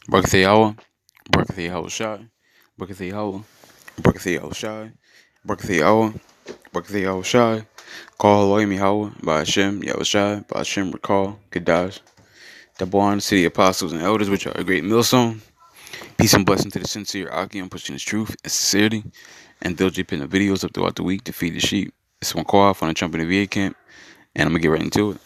Barakatha Yahweh, Barakatha Yahweh Shai, Barakatha Yahweh, Barakatha Yahweh Shai, Barakatha Yahweh, Barakatha Yahweh Shai, Call Elohim Yahweh, by Hashem, Yahweh Shai, by Hashem, Recall, Kadash, Dabuan, City Apostles and Elders, which are a great millstone. Peace and blessing to the sincere Aki on pushing his truth and sincerity, and diligently putting the videos up throughout the week to feed the sheep. This one call off on the Trump in the VA camp, and I'm gonna get right into it.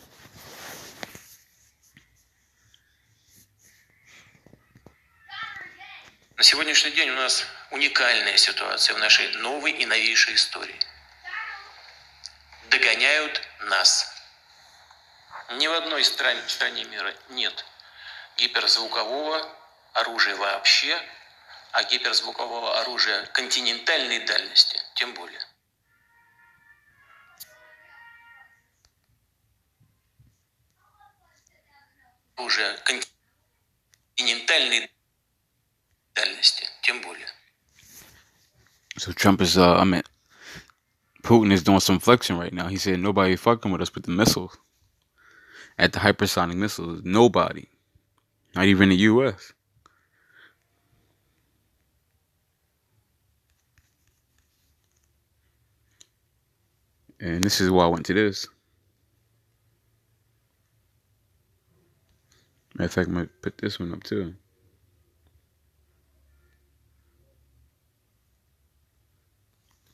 На сегодняшний день у нас уникальная ситуация в нашей новой и новейшей истории. Догоняют нас. Ни в одной стране мира нет гиперзвукового оружия вообще, а гиперзвукового оружия континентальной дальности тем более. Оружие континентальной дальности тем более. So Trump is, Putin is doing some flexing right now. He said nobody fucking with us with the missiles. At the hypersonic missiles, nobody. Not even the U.S. And this is why I went to this. Matter of fact, I'm going to put this one up too.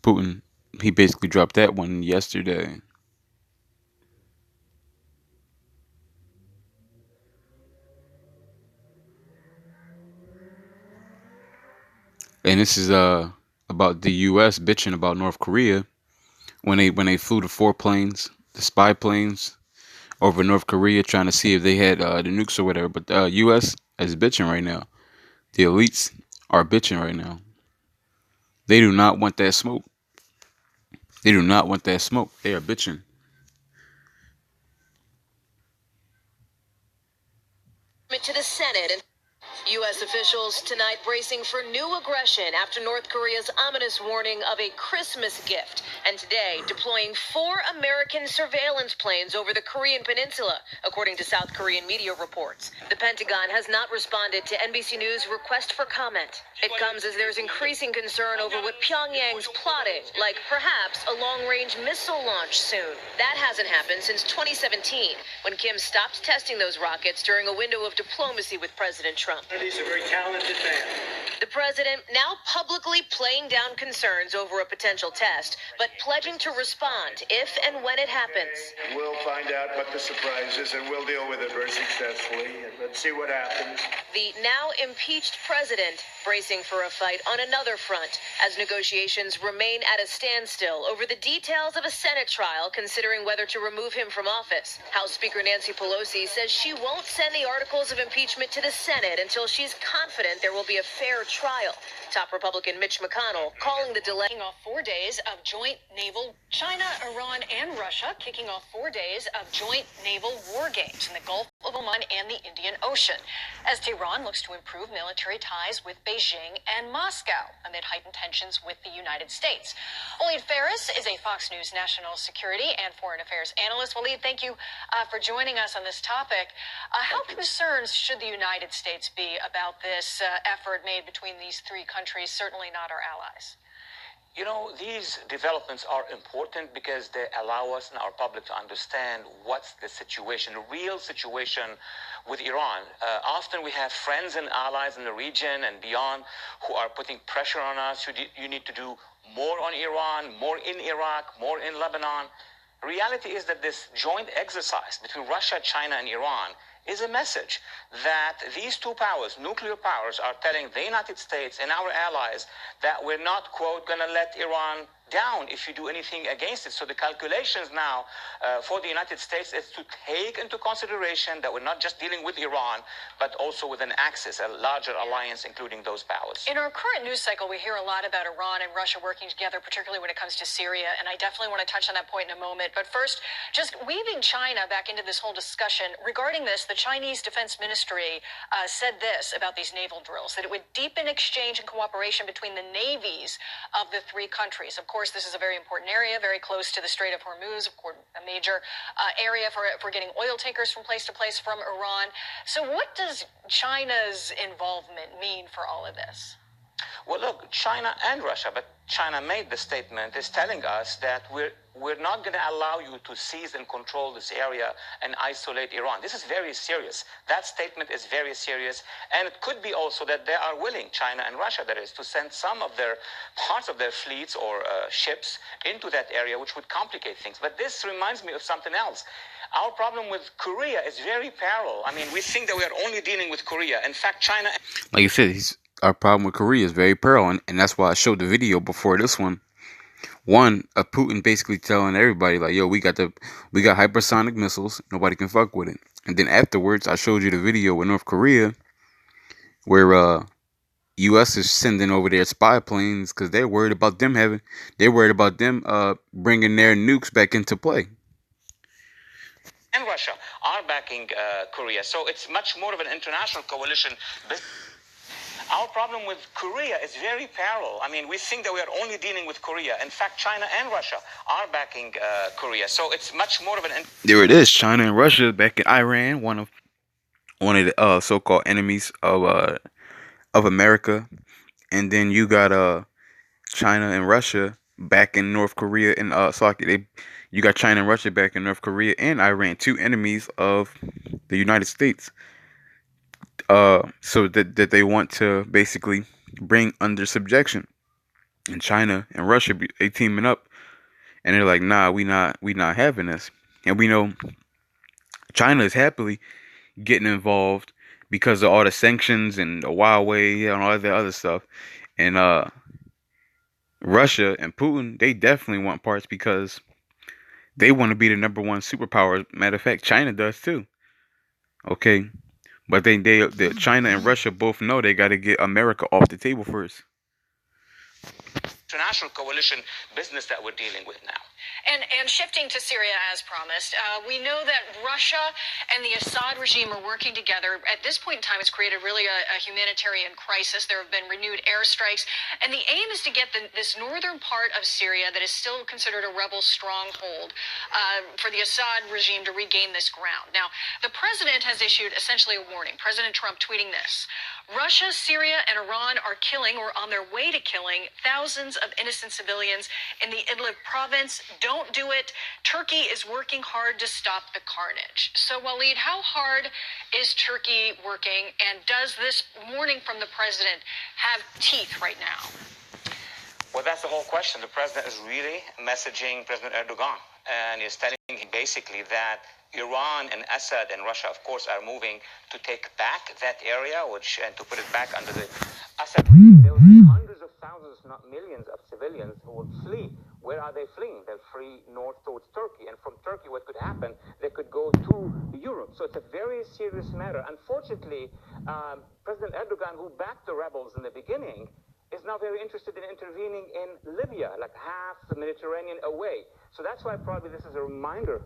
Putin, he basically dropped that one yesterday. And this is about the U.S. bitching about North Korea when they flew the 4 planes, the spy planes, over North Korea trying to see if they had the nukes or whatever. But the U.S. is bitching right now. The elites are bitching right now. They do not want that smoke. They do not want that smoke. They are bitching. To the Senate and U.S. officials tonight bracing for new aggression after North Korea's ominous warning of a Christmas gift, and today deploying 4 American surveillance planes over the Korean peninsula, according to South Korean media reports. The Pentagon has not responded to NBC News' request for comment. It comes as there's increasing concern over what Pyongyang's plotting, like perhaps a long-range missile launch soon. That hasn't happened since 2017, when Kim stopped testing those rockets during a window of diplomacy with President Trump. He's a very talented man. The president now publicly playing down concerns over a potential test, but pledging to respond if and when it happens. We'll find out what the surprise is, and we'll deal with it very successfully. And let's see what happens. The now impeached president bracing for a fight on another front as negotiations remain at a standstill over the details of a Senate trial considering whether to remove him from office. House Speaker Nancy Pelosi says she won't send the articles of impeachment to the Senate until she's confident there will be a fair trial. Top Republican Mitch McConnell calling the delay. Kicking off 4 days of joint naval. China, Iran, and Russia kicking off 4 days of joint naval war games in the Gulf of Oman and the Indian Ocean, as Tehran looks to improve military ties with Beijing and Moscow amid heightened tensions with the United States. Waleed Faris is a Fox News national security and foreign affairs analyst. Waleed, thank you for joining us on this topic. How concerned should the United States be about this effort made between these 3 countries, certainly not our allies? You know, these developments are important because they allow us and our public to understand what's the situation, the real situation with Iran. Often we have friends and allies in the region and beyond who are putting pressure on us. You need to do more on Iran, more in Iraq, more in Lebanon. Reality is that this joint exercise between Russia, China, and Iran is a message that these 2 powers, nuclear powers, are telling the United States and our allies that we're not, quote, going to let Iran down if you do anything against it. So the calculations now for the United States is to take into consideration that we're not just dealing with Iran, but also with an axis, a larger alliance, including those powers. In our current news cycle, we hear a lot about Iran and Russia working together, particularly when it comes to Syria, and I definitely want to touch on that point in a moment. But first, just weaving China back into this whole discussion. Regarding this, the Chinese Defense Ministry said this about these naval drills, that it would deepen exchange and cooperation between the navies of the 3 countries. Of course, course, this is a very important area, very close to the Strait of Hormuz, of course, a major area for getting oil tankers from place to place from Iran. So what does China's involvement mean for all of this? Well, look, China and Russia, but China made the statement, is telling us that we're not going to allow you to seize and control this area and isolate Iran. This is very serious. That statement is very serious. And it could be also that they are willing, China and Russia, that is, to send some of their parts of their fleets or ships into that area, which would complicate things. But this reminds me of something else. Our problem with Korea is very parallel. I mean, we think that we are only dealing with Korea. In fact, China... Like you said, our problem with Korea is very parallel, and that's why I showed the video before this one. One of Putin basically telling everybody like, "Yo, we got hypersonic missiles. Nobody can fuck with it." And then afterwards, I showed you the video with North Korea, where U.S. is sending over their spy planes because they're worried about them bringing their nukes back into play. And Russia are backing Korea, so it's much more of an international coalition. Our problem with Korea is very parallel. I mean, we think that we are only dealing with Korea. In fact, China and Russia are backing Korea. So it's much more of an... There it is, China and Russia backing Iran, one of the so-called enemies of America. And then you got China and Russia backing North Korea and you got China and Russia backing North Korea and Iran, two enemies of the United States. So that they want to basically bring under subjection. And China and Russia, they teaming up, and they're like, nah, we not having this. And we know China is happily getting involved because of all the sanctions and the Huawei and all that other stuff. And Russia and Putin, they definitely want parts because they want to be the number one superpower. Matter of fact, China does too. Okay. But China and Russia both know they got to get America off the table first. International coalition business that we're dealing with now. And shifting to Syria as promised, we know that Russia and the Assad regime are working together. At this point in time, it's created really a humanitarian crisis. There have been renewed airstrikes, and the aim is to get this northern part of Syria that is still considered a rebel stronghold for the Assad regime to regain this ground. Now, the president has issued essentially a warning. President Trump tweeting this: Russia, Syria, and Iran are killing or on their way to killing thousands of innocent civilians in the Idlib province. Don't do it. Turkey is working hard to stop the carnage. So, Waleed, how hard is Turkey working, and does this warning from the president have teeth right now? Well, that's the whole question. The president is really messaging President Erdogan, and is telling him basically that Iran and Assad and Russia, of course, are moving to take back that area, and to put it back under the Assad regime. There will be hundreds of thousands, not millions, of civilians who will flee. Where are they fleeing? They'll flee north towards Turkey. And from Turkey, what could happen? They could go to Europe. So it's a very serious matter. Unfortunately, President Erdogan, who backed the rebels in the beginning, is now very interested in intervening in Libya, like half the Mediterranean away. So that's why probably this is a reminder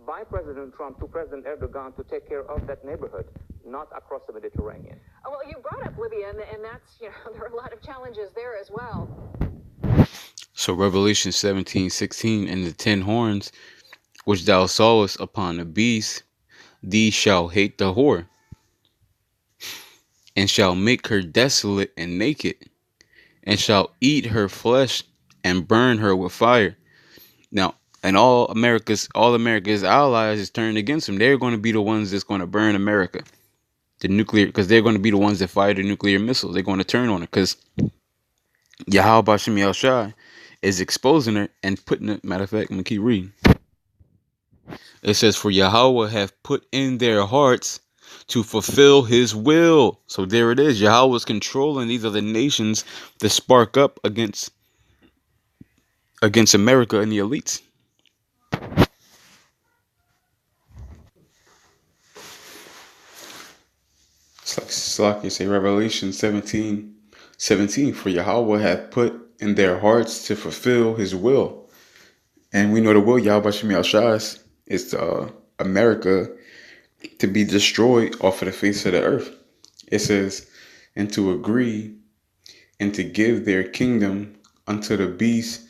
by President Trump to President Erdogan to take care of that neighborhood, not across the Mediterranean. Oh, well, you brought up Libya, and that's, there are a lot of challenges there as well. So Revelation 17:16, and the 10 horns which thou sawest upon the beast, these shall hate the whore, and shall make her desolate and naked, and shall eat her flesh and burn her with fire. Now, and all America's allies is turned against them. They're going to be the ones that's going to burn America. Because they're going to be the ones that fire the nuclear missiles. They're going to turn on it because Yahweh Bashem Yahushai is exposing her and putting it. Matter of fact, I'm going to keep reading. It says, for Yahweh hath put in their hearts to fulfill his will. So there it is. Yahweh is controlling these other nations to spark up against America and the elites. It's like you say, Revelation 17:17, for Yahweh hath put in their hearts to fulfill his will. And we know the will Yahweh Shem Yahushai is America to be destroyed off of the face of the earth. It says, and to agree and to give their kingdom unto the beast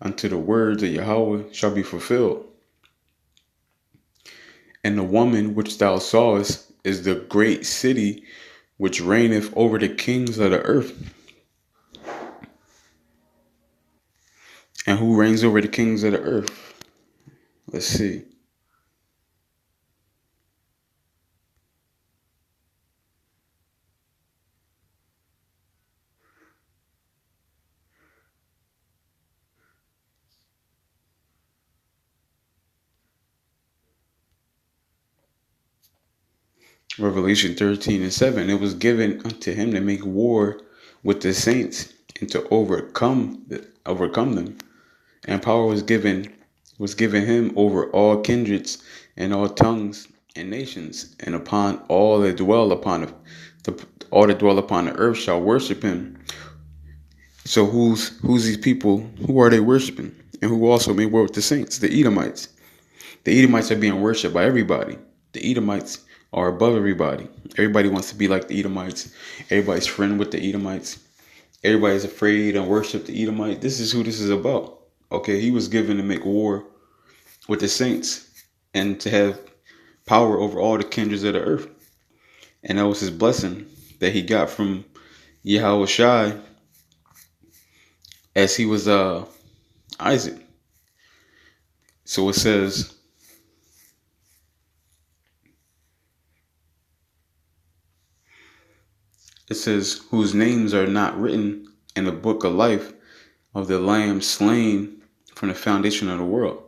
until the words of Yahweh shall be fulfilled. And the woman which thou sawest is the great city which reigneth over the kings of the earth. And who reigns over the kings of the earth? Let's see. Revelation 13:7. It was given unto him to make war with the saints and to overcome them. And power was given him over all kindreds and all tongues and nations, and upon all that dwell upon all that dwell upon the earth shall worship him. So who's these people? Who are they worshiping? And who also made war with the saints? The Edomites. The Edomites are being worshipped by everybody. The Edomites are above everybody. Everybody wants to be like the Edomites. Everybody's friend with the Edomites. Everybody's afraid and worship the Edomites. This is who this is about. Okay, he was given to make war with the saints and to have power over all the kindreds of the earth. And that was his blessing that he got from Yahweh Shai as he was Isaac. So it says, whose names are not written in the book of life of the Lamb slain from the foundation of the world.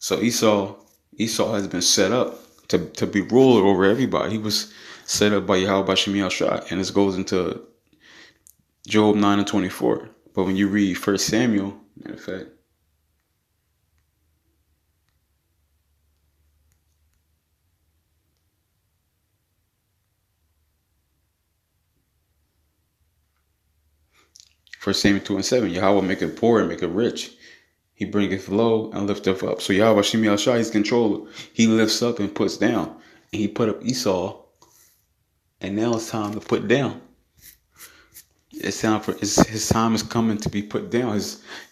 So Esau has been set up to be ruler over everybody. He was set up by Yahweh Bashem Yahshua, and this goes into Job 9:24. But when you read 1 Samuel, matter of fact, First Samuel 2:7, Yahweh make it poor and make it rich. He bringeth low and lifteth up. So Yahweh Bashem Yahshua, he's controller. He lifts up and puts down. And he put up Esau, and now it's time to put down. It's time for his time is coming to be put down.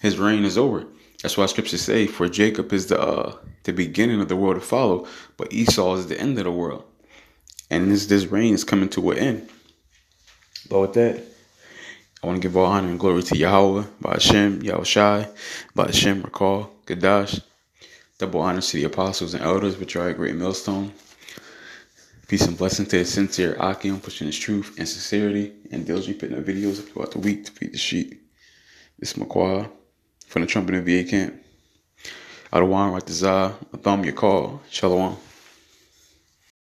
His reign is over. That's why scriptures say, for Jacob is the beginning of the world to follow, but Esau is the end of the world. And this reign is coming to an end. But with that, I want to give all honor and glory to Yahweh, Ba'ashem, Yahushai, Ba'ashem, Rakal, Gadash. Double honors to the apostles and elders, which are a great millstone. Peace and blessing to the sincere Akim, pushing his truth and sincerity, and diligently putting up videos throughout the week to feed the sheep. This is Maquah from the Trumpet and VA camp. Adawan, Ratazah, Atham Yakal, Shalom.